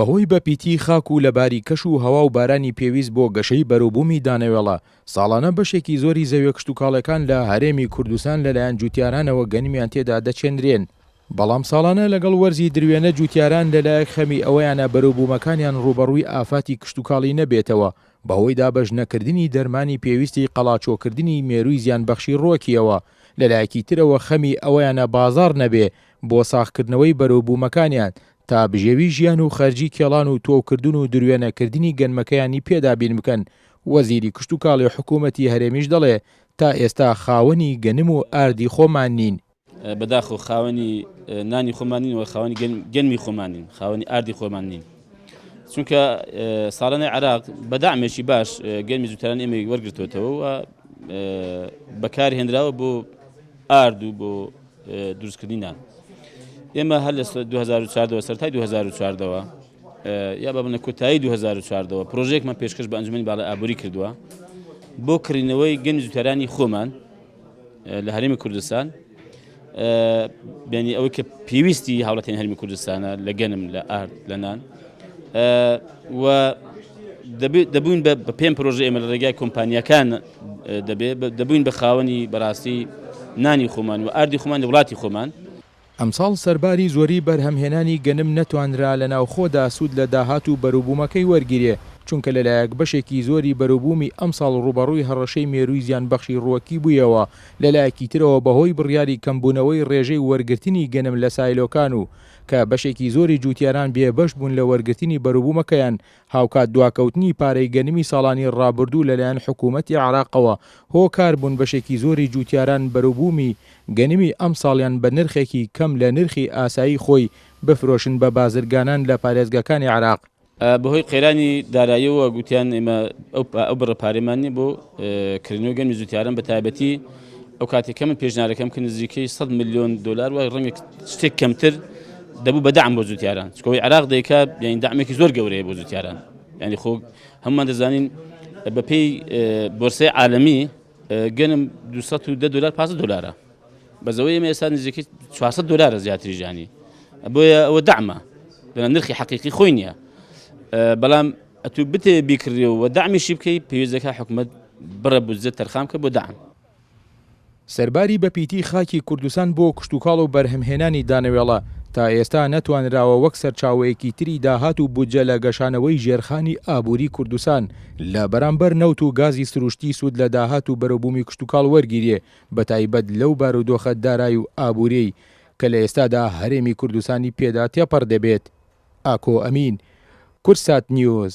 بەهۆی بەپیتی خاک و لەباری کەش و هەوا و بارانی پێویست بۆ گەشەی بەروبوومی دانەوێڵە ساڵانە بەشێکی زۆری زەویە کشتتوکاڵەکان لە هەرێمی کوردستان لەلایەن جوتیارانەوە گەنمیان تێدا دەچێنرێن. بەڵام ساڵانە لەگەڵ وەرزی دروێنە جوتیاران لەلایەک خەمی ئەوەیانە بەروبوومەکانیان ڕوبەڕووی ئافاتی کشتتوکاڵی نەبێتەوە بەهۆی دابەژنەکردنی دەرمانی پێویستی قەڵاچۆکردنی مێرووی زیانبەخشی ڕۆکیەوە لەلایەکی ترەوە خەمی ئەوەیانە بازاڕ نەبێ بۆ ساختکردنەوەی بەروبوومەکانیان تا بژێوی ژیان و خەرجی کێڵان و تۆکردن و دروێنەکردنی گەنمەکەیانی پێدابین بکەن. وەزیری کشتتوکاڵی حکوومەتی هەرێمیش دەڵێ تا ئێستا خاوەنی گەنم و ئاردی خۆمان نین. بەداخۆ خاوەنی نانی خۆمانین و خاوەنی گەنمی خۆمانین، خاوەنی ئاردی خۆمان نین. چونکە ساڵانەی عراق بەداعمێکی باش گەنمی زووتران ئێمە وەرگرتوێتەوە و بەکار هێنراوە بۆ ئارد و بۆ دروستکردنی نان. ئێمە هەر لە 2014 سەرەتای 2014ەوە یا بەبنە کۆتایی 2014ەوە پرۆژەیەکمان پێشکەش بە ئەنجومەنی باڵای ئابووری کردووە بۆ کڕینەوەی گەنمی زووترانی خۆمان لە هەرێمی کوردستان، بینی ئەوەی کە پێویستی هاوڵاتیان هەرێمی کوردستانە لە گەنم لە ئارد لە نان و دەبووین بە پێم پرۆژە ئێمە لە ڕێگای کۆمپانیەکان دەبووین بە خاوەنی بەڕاستی نانی خۆمان و ئاردی خۆمان لە وڵاتی خۆمان. ئەمساڵ سەرباری زۆری بەرهەمهێنانی گەنم نەتوانرا لە ناوخۆدا سوود لە داهات و بەروبوومەکەی وەرگیرێ چونکە لەلایەک بەشێکی زۆری بەروبوومی ئەمساڵ ڕوبەڕووی هەڕەشەی مێرووی زیانبەخشی ڕووەکی بوویەوە لەلایەکی ترەوە بەهۆی بڕیاری کەمبوونەوەی ڕێژەی وەرگرتنی گەنم لە سایلۆکان و کە بەشێکی زۆری جوتیاران بێبەش بوون لە وەرگرتنی بەروبوومەکەیان هاوکات دواکەوتنی پارەی گەنمی ساڵانی ڕابردوو لەلایەن حکوومەتی عراقەوە هۆکار بوون بەشێکی زۆری جوتیاران بەروبوومی گەنمی ئەم ساڵیان بە نرخێکی کەم لە نرخی ئاسایی خۆی بفرۆشن بە بازرگانان لە پارێزگاکانی عراق. بەهۆی قەیرانی داراییەوە گوتیان ئێمە ئەو بڕە پارێمانی بۆ کردنەوەی گەنمی زووتیاران بە تایبەتی ئەو کاتێکە من پێشنیارەکەم کە نزیکەی 100 ملیۆن دلار و ڕەنگە شتێک کەمتر دەبوو بە دەعم بۆ زووتیاران، چکەوەی عراق دەیکات یعنی دەعمێکی زۆر گەورەیە بۆ زووتیاران. یعنی خۆ هەمومان دەزانین بەپێی بۆرسەی عالەمی گەنم 210 دلار 500 دلارە بەزەوەی ئێمە ئێستا نزیکەی 400 دلارە زیاتری ژانی، بۆیە ئەوە دەعمە لەنە نرخی حەقیقی خۆی نییە. بەڵام ئەتوو بتێ بیکڕیەوە دەعمیشی بکەی پێویست دەکات حکوومەت بڕە بودجە تەرخام کە بۆ دەعم. سەرباری بەپیتی خاکی کوردستان بۆ کشتتوکاڵ و بەرهەمهێنانی دانەوێڵە تا ئێستا نەتوانراوە وەک سەرچاوەیەکی تری داهات و بودجە لە گەشانەوەی ژێرخانی ئابووری کوردستان لە بەرامبەر نەوت و گازی سروشتی سوود لە داهات و بەروبوومی کشتتوکاڵ وەرگیرێ بە تایبەت لەو بارودۆخە دارایی و ئابوورەی کە لە ئێستادا هەرێمی کوردستانی پێدا تێپەڕ دەبێت. ئاکۆ ئەمین، کورسات نیوز.